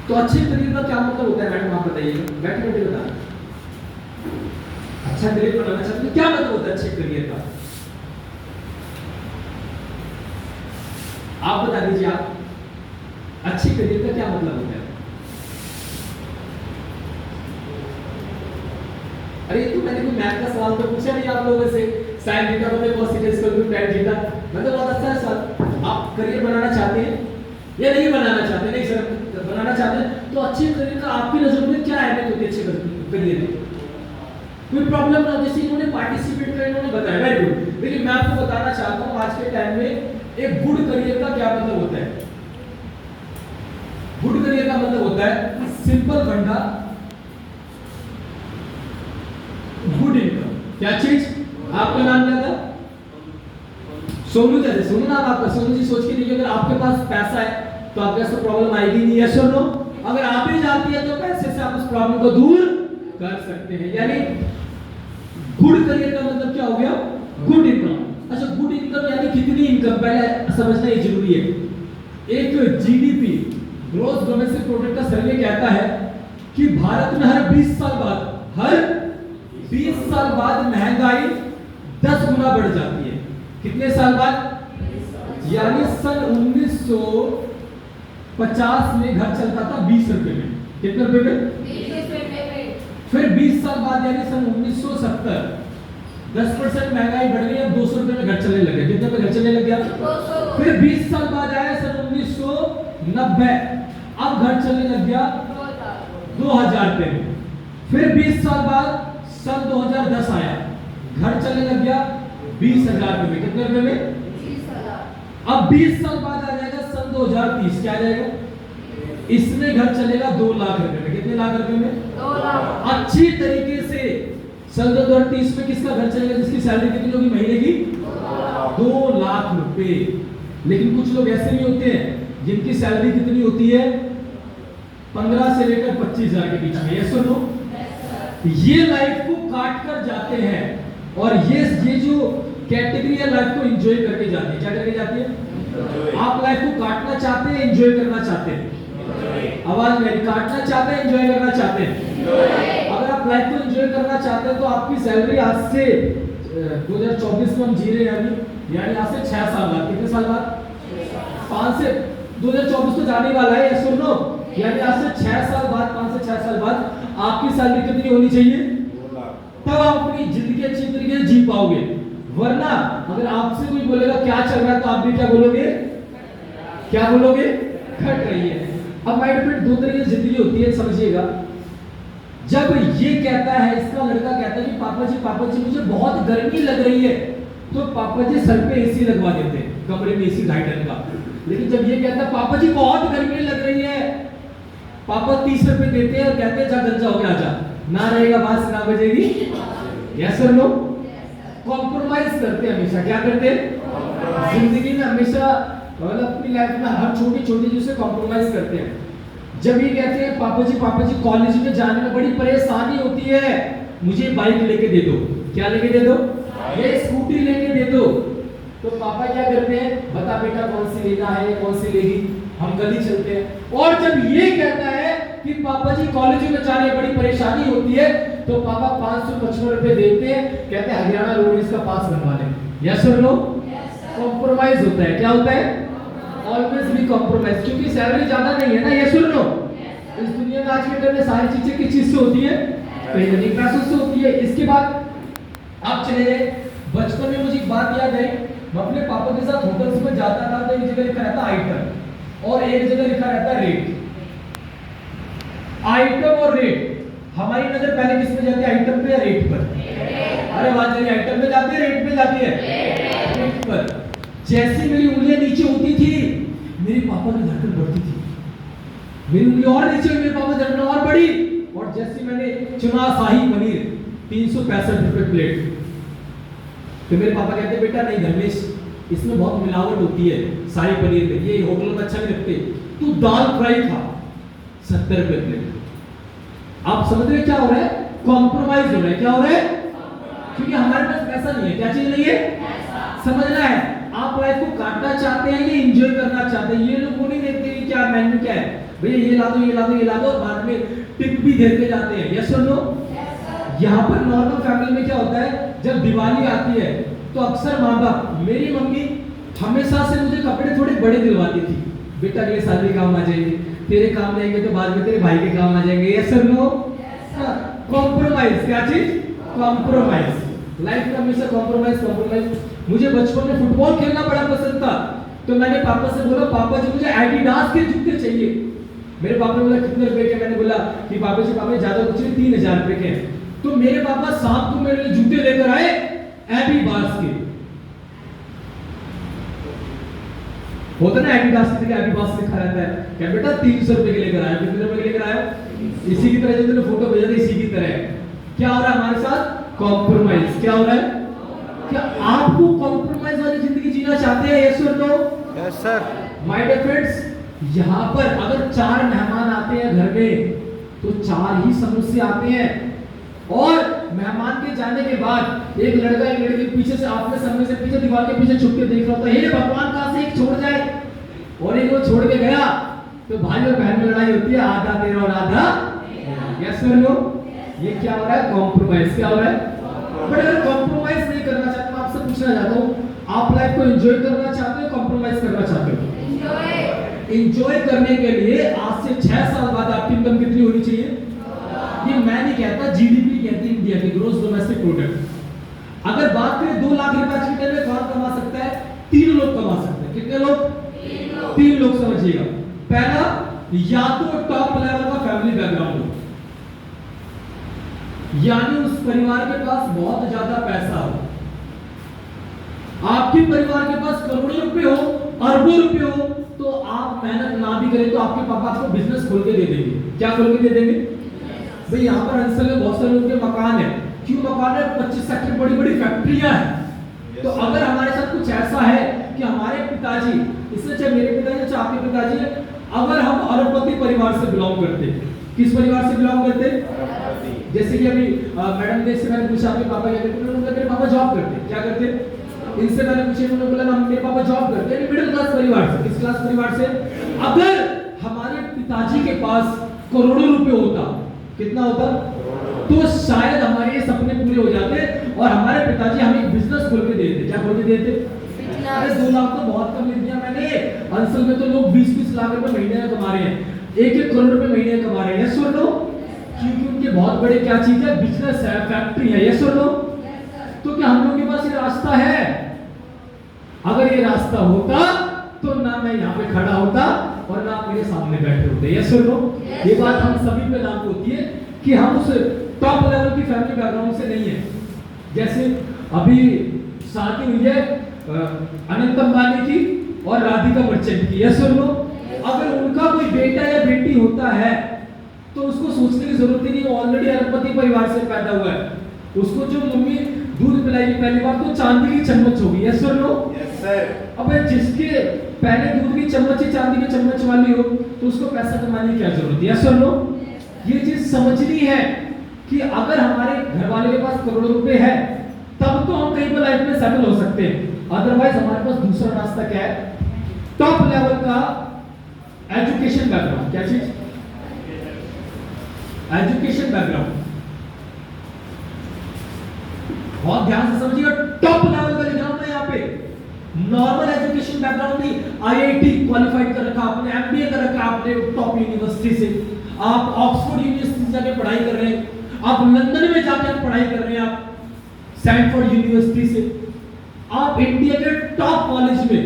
तो अच्छे करियर का क्या मतलब होता है मैडम, आप बताइएगा, बैठ बैठे बताना। अच्छा करियर बनाना चाहते हैं, क्या मतलब होता है अच्छे करियर का? आप बता दीजिए, आप अच्छे करियर का क्या मतलब होता है? अरे तो मैंने कोई मैथ का सवाल तो पूछा नहीं आप लोगों से, sin थीटा बटे cos theta equal to tan theta, मतलब बहुत अच्छा है सवाल। आप करियर बनाना चाहते हैं या नहीं बनाना चाहते? नहीं सर बनाना चाहते हैं, तो अच्छे करियर का आपकी नजर में क्या अहमियत होती है अच्छे करियर में? कोई प्रॉब्लम ना हो, जैसे इन्होंने पार्टिसिपेट किया, इन्होंने बताया, वेरी गुड। लेकिन मैं आपको बताना चाहता हूं आज के टाइम में एक गुड करियर का क्या मतलब होता है। गुड करियर का मतलब होता है सिंपल फंडा, गुड इनकम। क्या चीज? आपका नाम क्या था? सोनू। जैसे सोनू नाम आपका, सोनू जी सोच के देखिए, अगर आपके पास पैसा है तो आपके पास प्रॉब्लम आएगी नहीं, यस और नो? अगर आप ही जाती है तो पैसे से आप उस प्रॉब्लम को दूर कर सकते हैं। यानी गुड करियर का मतलब क्या हो गया? Good income. अच्छा गुड इनकम यानी कितनी इनकम, पहले समझना ये जरूरी है। एक जीडीपी, ग्रॉस डोमेस्टिक प्रोडक्ट का सर्वे कहता है कि भारत में हर 20 साल बाद, हर 20 साल बाद महंगाई 10 गुना बढ़ जाती है। कितने साल बाद? यानी सन 1950 में घर चलता था 20 रुपए में। कितने रुपए में? 20 रुपए में। फिर 20 साल बाद यानी सन 1970 10% महंगाई बढ़ गई, अब 200 रुपए में घर चलने लग गया। कितने में घर चलने लग गया? 200। फिर 20 साल बाद आया सन 1990, अब घर चलने लग गया 2000 रुपए में। फिर 20 साल बाद सन 2010 आया, घर चलने लग गया 20,000 रुपए में। कितने रुपए में? 20,000। अब 20 साल बाद आ जाएगा सन 2030, क्या आ जाएगा? इसमें घर चलेगा 2 लाख रुपए में। कितने लाख रुपए में? 2 लाख। अच्छी तरीके से सन 2030 में किसका घर चलेगा जिसकी सैलरी कितनी होगी महीने की? 2 लाख रुपए। लेकिन कुछ लोग ऐसे भी होते हैं जिनकी सैलरी कितनी होती है? 15 से लेकर 25,000 के बीच में, यस और नो? ये लाइफ को काट कर जाते हैं, और ये जो कैटेगरी है लाइफ को एंजॉय करके जाती है। क्या करके जाती है? आप लाइफ को काटना चाहते हैं, एंजॉय करना चाहते हैं? आवाज मेरी, काटना चाहते हैं, एंजॉय करना चाहते हैं? अगर आप लाइफ को एंजॉय करना चाहते हैं तो आपकी सैलरी आज से 2024 में हम जी रहे हैं अभी, यानी आज से 6 साल बाद, कितने साल बाद? 5 से 2024 तो जाने वाला है, यस और नो? यानी आज से 6 साल बाद, 5 से 6 साल बाद आपकी सैलरी कितनी होनी चाहिए? तब आप अपनी जिंदगी अच्छी तरीके से जी पाओगे। वरना अगर आपसे कोई बोलेगा क्या चल रहा है तो आप भी क्या बोलोगे? क्या बोलोगे? घट रही है। अब माइंड पे 2 तरह की जिंदगी होती है, समझिएगा। जब ये कहता है, इसका लड़का कहता है कि पापा जी मुझे बहुत गर्मी लग रही है, तो पापा जी सर पे एसी लगवा देते हैं, कमरे में एसी 2.5 टन का। लेकिन जब ये कहता है पापा जी बहुत गर्मी लग रही है, पापा 30 रुपए देते हैं और कहते हैं जा गंजा हो गया, आजा, ना रहेगा बात ना बजेगी, यस और नो? कॉम्प्रोमाइज करते हैं हमेशा। क्या करते हैं? जिंदगी में हमेशा, मतलब अपनी लाइफ में हर छोटी छोटी चीज से कॉम्प्रोमाइज करते हैं। जब ये कहते हैं पापा जी कॉलेज में जाने में बड़ी परेशानी होती है, मुझे बाइक लेके दे दो। क्या लेके दे दो? ये स्कूटी लेके दे दो। तो पापा क्या करते हैं? बता बेटा कौन सी लेना है, कौन सी लेगी, हम कल ही चलते हैं। और जब ये कहता है कि पापा जी कॉलेज में जाने में बड़ी परेशानी होती है, तो पापा 555 रुपए देते हैं, कहते हैं हरियाणा रोड का पास बनवा लें, यस और नो? कॉम्प्रोमाइज होता है। क्या होता है? ऑलवेज भी कॉम्प्रोमाइज, क्योंकि सैलरी ज्यादा नहीं है ना, यस और नो? इस दुनिया में आज के टाइम में सारी चीजें किस चीज से होती है? कहीं ना कहीं पैसों से होती है। इसके बाद आप चले गए, बचपन में मुझे एक बात याद है, मैं अपने पापा के साथ होटल्स में जाता था, तो एक जगह लिखा रहता आइटम और एक जगह लिखा रहता रेट। आइटम और रेट, हमारी नजर पहले किस पे जाती है? आइटम पे या रेट पर? अरे बात नहीं, आइटम पे जाती है, रेट पे जाती है? रेट पर। जैसी मेरी उंगलियां नीचे होती थी, मेरे पापा की धड़कन बढ़ती थी, मेरी उंगली और नीचे हुई, मेरे पापा की धड़कन और बढ़ी। और जैसे मैंने चुना शाही पनीर 365 रुपए प्लेट, तो मेरे पापा कहते बेटा नहीं धर्मेश, इसमें बहुत मिलावट होती है शाही पनीर में, ये होटलों में अच्छा नहीं रखते, तू दाल फ्राई खा 70 रुपए प्लेट। आप समझ रहे क्या हो रहा है? कॉम्प्रोमाइज हो रहा है। क्या हो रहा है? क्योंकि हमारे पास पैसा नहीं है। क्या चीज नहीं है? समझना है। आप लाइफ को काटना चाहते हैं या एंजॉय करना चाहते हैं? ये लोग वो नहीं देखते कि क्या मेन्यू क्या है। भैया ये ला दो, ये ला दो, ये ला दो, बाद में टिप भी देते जाते हैं। यस और नो? यहाँ पर नॉर्मल फैमिली में क्या होता है, जब दिवाली आती है तो अक्सर माँ बाप, मेरी मम्मी हमेशा से मुझे कपड़े थोड़े बड़े दिलवाती थी, बेटा अगले साल भी काम आ जाएंगे, तेरे काम जाएंगे तो बाद में तेरे भाई के काम आ जाएंगे। यस और नो? कॉम्प्रोमाइज, क्या चीज? कॉम्प्रोमाइज। लाइफ में हमेशा कॉम्प्रोमाइज, कॉम्प्रोमाइज। मुझे बचपन में फुटबॉल खेलना बड़ा पसंद था, तो मैंने पापा से बोला, पापा जी मुझे एडिडास के जूते चाहिए। मेरे पापा ने बोला कितने रुपए के? मैंने बोला कि पापा जी ज्यादा कुछ नहीं, 3000 रुपए के। तो मेरे पापा शाम को मेरे लिए जूते लेकर आए एडिडास के। होता ना एडिडास के, एडिडास लिखा रहता है, क्या बेटा 300 रुपए के लेकर आया। कितने रुपए के लेकर आया? इसी की तरह, जो फोटो भेजा था इसी की तरह। क्या हो रहा है हमारे साथ? कॉम्प्रोमाइज। क्या हो रहा है? क्या आपको कॉम्प्रोमाइज वाली जिंदगी जीना चाहते हैं? यस और no? Yes sir. My dear friends, यहाँ पर अगर 4 मेहमान आते हैं घर में तो 4 ही समोसे आते हैं, और मेहमान के जाने के बाद एक लड़का एक लड़की पीछे से, आपने सामने से पीछे दीवार के पीछे छुप के देख रहा होता है, हे भगवान कहां से एक छोड़ जाए, और एक वो छोड़ के गया तो भाई और बहन में लड़ाई होती है, आधा तेरा और आधा। यस और नो? ये क्या हो रहा है? कॉम्प्रोमाइज। क्या हो रहा है? बट अगर कॉम्प्रोमाइज नहीं करना चाहते, मैं आपसे पूछना चाहता हूँ, आप लाइफ को एंजॉय करना चाहते हो, कॉम्प्रोमाइज करना चाहते हो? एंजॉय करने के लिए आज से 6 साल बाद आपकी इनकम कितनी होनी चाहिए? ये मैं नहीं कहता, जीडीपी कहती है इंडिया की, ग्रोस डोमेस्टिक प्रोडक्ट। अगर बात करें 2 लाख रुपए आज के टाइम में कौन कमा सकता है? 3 लोग कमा सकते हैं। कितने लोग? 3 लोग। समझिएगा, पहला, या तो टॉप लेवल का फैमिली बैकग्राउंड हो, यानी उस परिवार के पास बहुत ज्यादा पैसा हो। आपके परिवार के पास करोड़ों रुपए हो, अरबों रुपए हो, तो आप मेहनत ना भी करें तो आपके पापा आपको बिजनेस खोल के दे देंगे। क्या खोल के दे देंगे? भाई यहाँ पर अंचल में बहुत सारे लोगों के मकान है। क्यों मकान है? 25 सेक्टर बड़ी बड़ी फैक्ट्रियां हैं। तो अगर हमारे साथ कुछ ऐसा है कि हमारे पिताजी, इससे चाहे मेरे पिताजी चाहे आपके पिताजी, अगर हम अरबपति परिवार से बिलोंग करते, किस परिवार से बिलोंग करते? जैसे कि अभी मैडम ने इससे मैंने पूछा आपके पापा क्या करते? उन्होंने मेरे पापा जॉब करते। क्या करते? इनसे मैंने पूछा, उन्होंने बोला ना मेरे पापा जॉब करते हैं। मिडिल क्लास परिवार से। किस क्लास परिवार से? अगर हमारे पिताजी के पास करोड़ों रुपए होता, कितना होता? तो शायद हमारे ये सपने पूरे हो जाते और हमारे पिताजी हमें एक बिजनेस खोल के देते। क्या खोल के देते? अरे 2 लाख तो बहुत कम लिख दिया मैंने। असल में तो लोग 20-20 लाख रुपए महीने में कमा रहे हैं, 1-1 करोड़ रुपए महीने में कमा रहे हैं। यस और नो? क्योंकि उनके बहुत बड़े क्या चीज है? बिजनेस है, फैक्ट्री है। यस और नो? तो क्या हम लोगों के पास ये रास्ता है? अगर ये रास्ता होता तो ना मैं यहाँ पे खड़ा होता और ना आप मेरे सामने बैठे होते। यस और नो? ये बात हम सभी पे लागू होती है कि हम उस टॉप लेवल की फैमिली बैकग्राउंड से नहीं है। जैसे अभी शादी हुई है अनंत अंबानी की और राधिका मर्चेंट की। यस और नो? अगर उनका कोई बेटा या बेटी होता है तो उसको सोचने की जरूरत ही नहीं, वो ऑलरेडी अरबपति परिवार से पैदा हुआ है। उसको जो मम्मी दूध पिलाएगी पहली बार तो चांदी की चम्मच होगी। यस और नो? Yes sir. अब जिसके पहले दूध की चम्मच ही चांदी की चम्मच वाली हो तो उसको पैसा कमाने की क्या जरूरत है? यस और नो? ये चीज समझनी है कि अगर हमारे घर वाले के पास करोड़ों रुपए है तब तो हम कहीं पर लाइफ में सेटल हो सकते हैं। अदरवाइज हमारे पास दूसरा रास्ता क्या है? टॉप लेवल का एजुकेशन बैकग्राउंड। क्या चीज? Education background. बहुत ध्यान से समझिएगा, टॉप लेवल का लिख रहा हूं मैं यहाँ पे। नॉर्मल एजुकेशन बैकग्राउंड नहीं, आईआईटी क्वालिफाइड कर रखा आपने, एमबीए कर रखा आपने टॉप यूनिवर्सिटी से, आप ऑक्सफोर्ड यूनिवर्सिटी जाके पढ़ाई कर रहे हैं, आप लंदन में जाके पढ़ाई कर रहे हैं, आप सैनफोर्ड यूनिवर्सिटी से, आप इंडिया के टॉप कॉलेज में,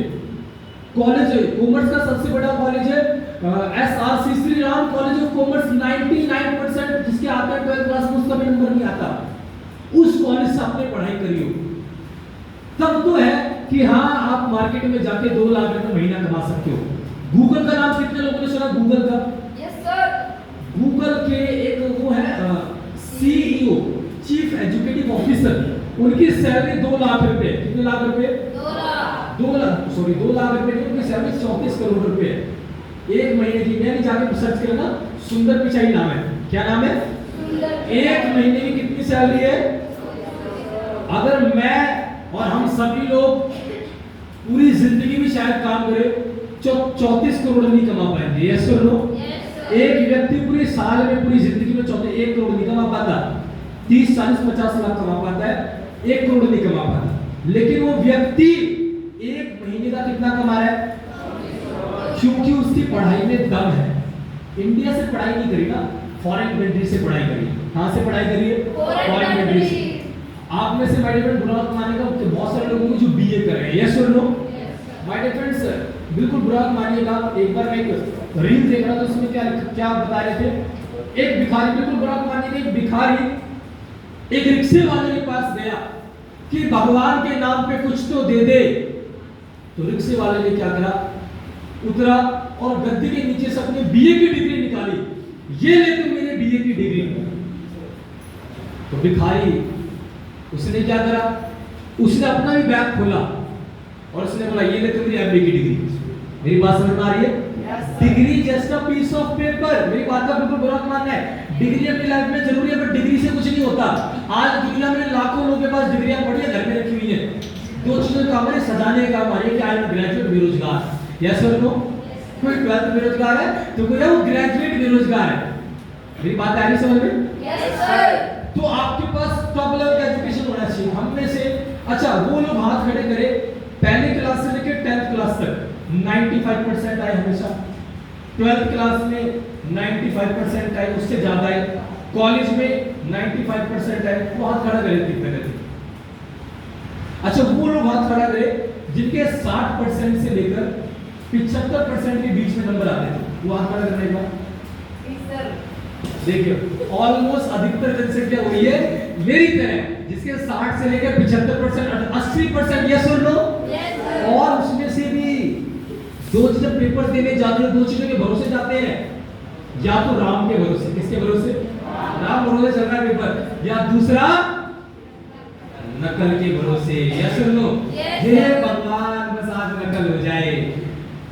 कॉलेज कॉमर्स का सबसे बड़ा कॉलेज है SRC Shri Ram college of commerce, 99% जिसके आता है 12th क्लास में उसका भी नंबर नहीं आता, उस कॉलेज से आपने पढ़ाई करी हो, तब तो है कि हाँ आप मार्केट में जाके 2 लाख रुपए महीना कमा सकते हो। गूगल का नाम कितने लोगों ने सुना? गूगल का? Yes sir. गूगल के एक वो है सीईओ, चीफ एजुकेटिव ऑफिसर, उनकी सैलरी 2 लाख रुपए। कितने लाख रुपए? 2 लाख। 2 लाख रुपए की उनकी सैलरी 34 करोड़ रुपए है एक महीने की। मैंने जाके सर्च किया ना, सुंदर पिचाई नाम है। क्या नाम है? एक महीने की कितनी सैलरी है? अगर मैं और हम सभी लोग पूरी जिंदगी भी शायद काम करें 34 करोड़ नहीं कमा पाएंगे। यस और नो? एक व्यक्ति पूरे साल में, पूरी जिंदगी में 1 करोड़ नहीं कमा पाता, 30, 40, 50 लाख कमा पाता है, 1 करोड़ नहीं कमा पाता। लेकिन वो व्यक्ति 1 महीने का कितना कमा रहा है? क्योंकि उसकी पढ़ाई में दम है। इंडिया से पढ़ाई नहीं करी ना, फॉरेन कंट्री से पढ़ाई करी। कहां से पढ़ाई करी है? फॉरेन कंट्री से। आप में से माय डियर फ्रेंड बुरा मत मानिएगा, बहुत सारे लोगों को जो बीए कर रहे हैं, यस और नो? माय डियर फ्रेंड्स, बिल्कुल बुरा मत मानिएगा। एक बार मैं एक रील देख रहा था, उसमें क्या बता रहे थे, एक भिखारी, बिल्कुल बुरा मत मानिएगा, एक भिखारी एक रिक्शे वाले के पास गया कि भगवान के नाम पे कुछ तो दे दे। तो रिक्शे वाले ने क्या करा, उतरा और गद्दी के नीचे से अपने बीए की डिग्री निकाली, ये ले तुम मेरे बीए की डिग्री। तो भिखारी, उसने क्या करा, उसने अपना भी बैग खोला और उसने बोला ये ले तुम मेरी एमबीए की डिग्री। मेरी बात समझ में आ रही है? Degree just a piece of paper. मेरी बात का बिल्कुल बुरा मत मानना है, डिग्री अपनी लाइफ में जरूरी है, पर डिग्री से कुछ नहीं होता। आज दुनिया में लाखों लोगों के पास डिग्रियां पड़ी है, घर में रखी हुई है। 2 चीजों का काम है, सजाने का काम है कि आई एम ग्रेजुएट बेरोजगार, यस और नो? कोई 12th बेरोजगार है तो कोई है वो ग्रेजुएट बेरोजगार है। मेरी बात आ रही समझ में? Yes sir. तो आपके पास टॉप लेवल का एजुकेशन होना चाहिए। हम में से अच्छा वो लोग हाथ खड़े करें पहली क्लास से लेकर 10th क्लास तक 95% आए हमेशा, 12th क्लास में 95% आए, उससे ज्यादा आए, कॉलेज में 95% आए। वो हाथ खड़ा करें कितने करते? अच्छा वो लोग हाथ खड़ा करें जिनके 60% से लेकर 75% के बीच में नंबर आते थे, वो हाथ खड़ा करने का। देखिए ऑलमोस्ट अधिकतर जनसंख्या वही है मेरी तरह, जिसके 60 से लेकर 75%, 80%, यस और नो? और उसमें से भी 2 चीजें पेपर देने जाते हैं, 2 चीजों के भरोसे जाते हैं, या तो राम के भरोसे। किसके भरोसे? राम भरोसे चल रहा है पेपर, या दूसरा नकल के भरोसे, यस और नो? हे भगवान बस आज नकल हो जाए,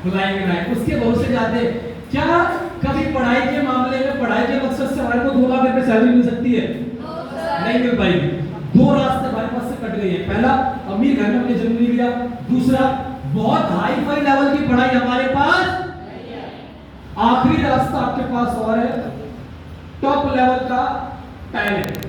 खुलाएंगे ना, उसके भरोसे जाते हैं। क्या कभी पढ़ाई के मामले में, पढ़ाई के मकसद से हमारे को 2 लाख रुपए सैलरी मिल सकती है? नहीं मिल पाएगी। 2 रास्ते हमारे पास से कट गए हैं। पहला, अमीर घर में हमने जन्म नहीं लिया। दूसरा, बहुत हाई फाई लेवल की पढ़ाई हमारे पास। आखिरी रास्ता आपके पास और है, टॉप लेवल का टैलेंट।